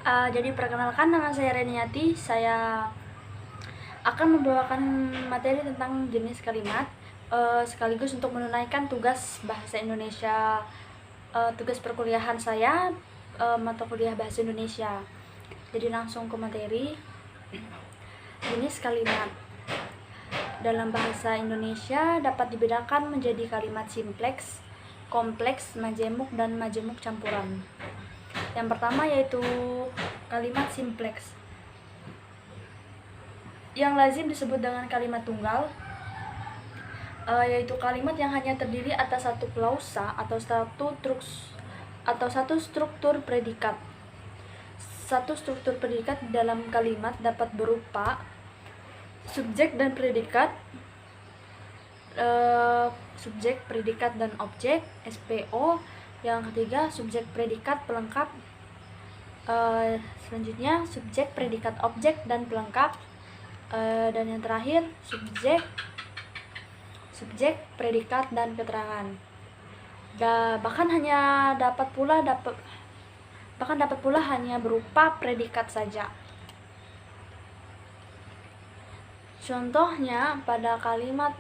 Jadi perkenalkan, nama saya Reniati. Saya akan membawakan materi tentang jenis kalimat sekaligus untuk menunaikan tugas bahasa Indonesia, tugas perkuliahan saya, mata kuliah bahasa Indonesia. Jadi langsung ke materi. Jenis kalimat dalam bahasa Indonesia dapat dibedakan menjadi kalimat simpleks, kompleks, majemuk, dan majemuk campuran. Yang pertama yaitu kalimat simpleks, yang lazim disebut dengan kalimat tunggal, yaitu kalimat yang hanya terdiri atas satu klausa atau satu struktur predikat. Satu struktur predikat dalam kalimat dapat berupa subjek dan predikat, subjek, predikat, dan objek (SPO). Yang ketiga, subjek, predikat, pelengkap. Selanjutnya, subjek, predikat, objek, dan pelengkap. Dan yang terakhir, subjek, predikat, dan keterangan. Bahkan dapat pula hanya berupa predikat saja. Contohnya pada kalimat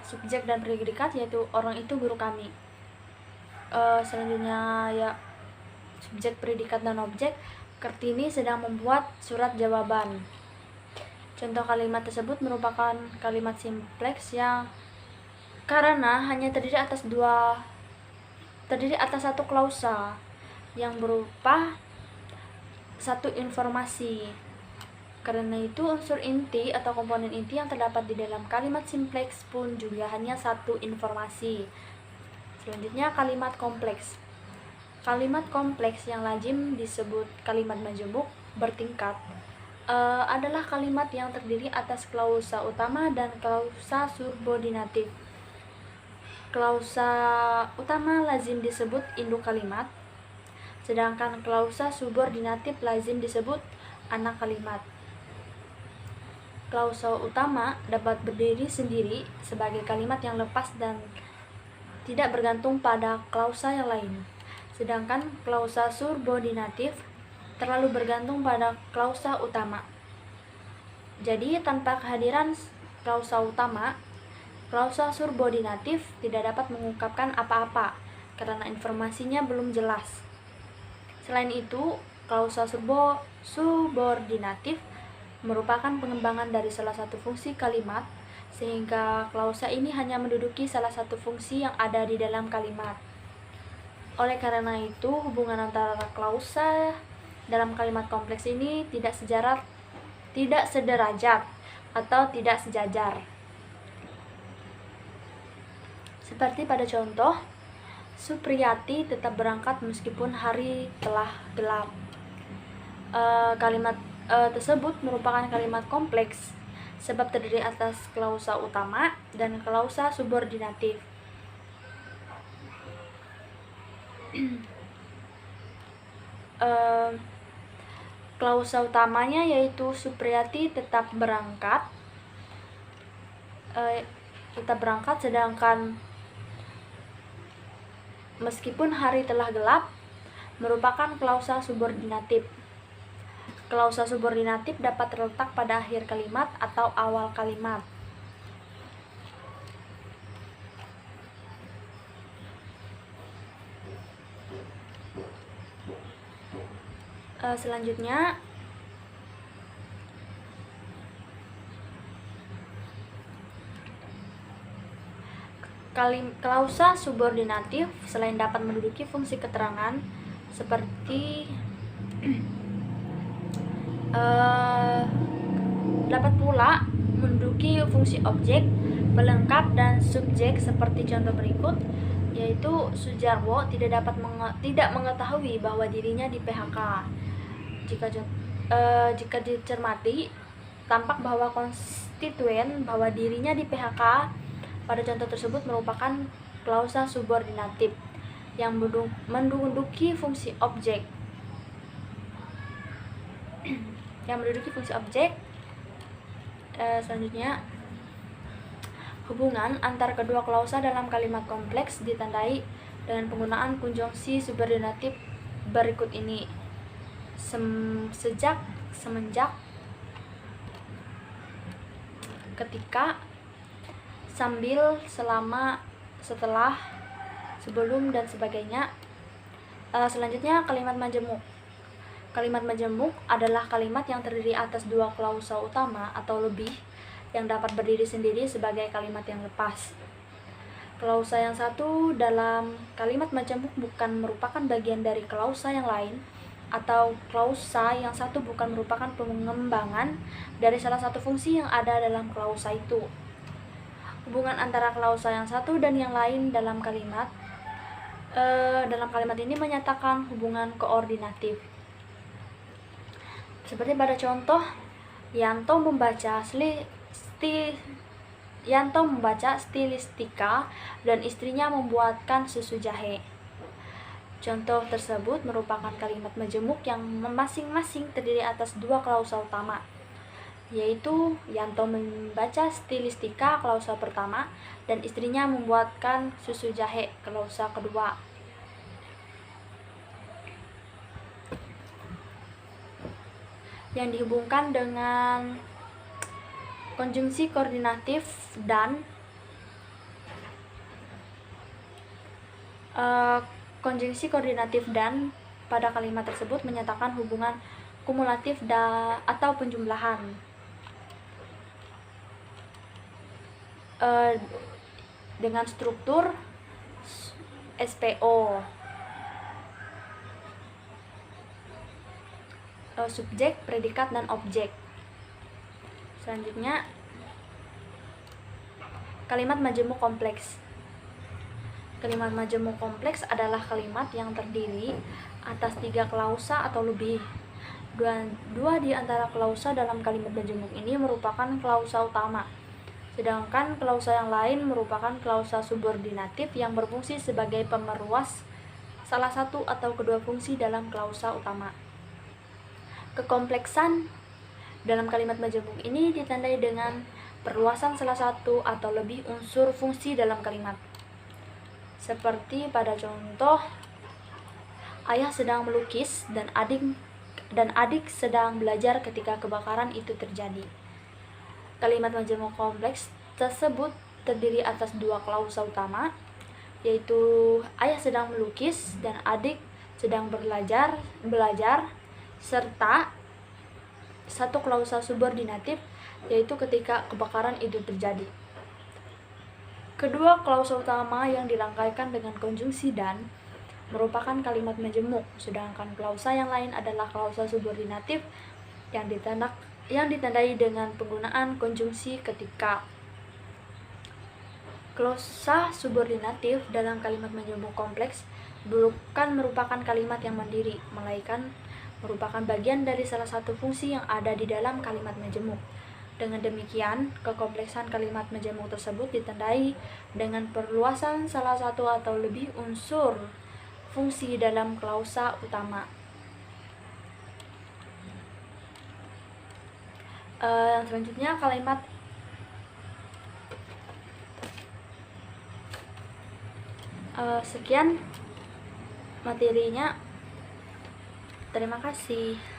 subjek dan predikat yaitu orang itu guru kami. Selanjutnya ya subjek, predikat, dan objek. Kartini sedang membuat surat jawaban. Contoh kalimat tersebut merupakan kalimat simpleks yang karena hanya terdiri atas satu klausa yang berupa satu informasi. Karena itu unsur inti atau komponen inti yang terdapat di dalam kalimat simpleks pun juga hanya satu informasi. Selanjutnya kalimat kompleks. Kalimat kompleks yang lazim disebut kalimat majemuk bertingkat adalah kalimat yang terdiri atas klausa utama dan klausa subordinatif. Klausa utama lazim disebut induk kalimat, sedangkan klausa subordinatif lazim disebut anak kalimat. Klausa utama dapat berdiri sendiri sebagai kalimat yang lepas dan tidak bergantung pada klausa yang lain. Sedangkan klausa subordinatif terlalu bergantung pada klausa utama. Jadi tanpa kehadiran klausa utama, klausa subordinatif tidak dapat mengungkapkan apa-apa karena informasinya belum jelas. Selain itu, klausa subordinatif merupakan pengembangan dari salah satu fungsi kalimat, sehingga klausa ini hanya menduduki salah satu fungsi yang ada di dalam kalimat. Oleh karena itu, hubungan antara klausa dalam kalimat kompleks ini tidak sederajat atau tidak sejajar. Seperti pada contoh, Supriyati tetap berangkat meskipun hari telah gelap. Kalimat tersebut merupakan kalimat kompleks sebab terdiri atas klausa utama dan klausa subordinatif. Klausa utamanya yaitu Supriyati tetap berangkat, sedangkan meskipun hari telah gelap merupakan klausa subordinatif. Klausa subordinatif dapat terletak pada akhir kalimat atau awal kalimat. Selanjutnya klausa subordinatif selain dapat menduduki fungsi keterangan seperti dapat pula menduduki fungsi objek, pelengkap, dan subjek seperti contoh berikut, yaitu Sujarwo tidak mengetahui bahwa dirinya di PHK. Jika dicermati, tampak bahwa konstituen bahwa dirinya di PHK pada contoh tersebut merupakan klausa subordinatif yang menduduki fungsi objek. Selanjutnya, hubungan antar kedua klausa dalam kalimat kompleks ditandai dengan penggunaan konjungsi subordinatif berikut ini. semenjak, ketika, sambil, selama, setelah, sebelum, dan sebagainya. Selanjutnya kalimat majemuk. Kalimat majemuk adalah kalimat yang terdiri atas dua klausa utama atau lebih yang dapat berdiri sendiri sebagai kalimat yang lepas. Klausa yang satu dalam kalimat majemuk bukan merupakan bagian dari klausa yang lain, atau klausa yang satu bukan merupakan pengembangan dari salah satu fungsi yang ada dalam klausa itu. Hubungan antara klausa yang satu dan yang lain dalam kalimat ini menyatakan hubungan koordinatif. Seperti pada contoh, Yanto membaca stilistika dan istrinya membuatkan susu jahe. Contoh tersebut merupakan kalimat majemuk yang masing-masing terdiri atas dua klausa utama, yaitu Yanto membaca stilistika klausa pertama dan istrinya membuatkan susu jahe klausa kedua. Yang dihubungkan dengan konjungsi koordinatif dan pada kalimat tersebut menyatakan hubungan kumulatif atau penjumlahan dengan struktur SPO, subjek, predikat, dan objek. Selanjutnya, kalimat majemuk kompleks. Kalimat majemuk kompleks adalah kalimat yang terdiri atas 3 klausa atau lebih. Dua di antara klausa dalam kalimat majemuk ini merupakan klausa utama, sedangkan klausa yang lain merupakan klausa subordinatif yang berfungsi sebagai pemeruas salah satu atau kedua fungsi dalam klausa utama. Kekompleksan dalam kalimat majemuk ini ditandai dengan perluasan salah satu atau lebih unsur fungsi dalam kalimat. Seperti pada contoh, ayah sedang melukis dan adik sedang belajar ketika kebakaran itu terjadi. Kalimat majemuk kompleks tersebut terdiri atas 2 klausa utama, yaitu ayah sedang melukis dan adik sedang belajar, serta 1 klausa subordinatif, yaitu ketika kebakaran itu terjadi. Kedua klausa utama yang dirangkaikan dengan konjungsi dan merupakan kalimat majemuk, sedangkan klausa yang lain adalah klausa subordinatif yang ditandai dengan penggunaan konjungsi ketika. Klausa subordinatif dalam kalimat majemuk kompleks bukan merupakan kalimat yang mandiri, melainkan merupakan bagian dari salah satu fungsi yang ada di dalam kalimat majemuk. Dengan demikian, kekompleksan kalimat majemuk tersebut ditandai dengan perluasan salah satu atau lebih unsur fungsi dalam klausa utama. Selanjutnya kalimat sekian materinya. Terima kasih.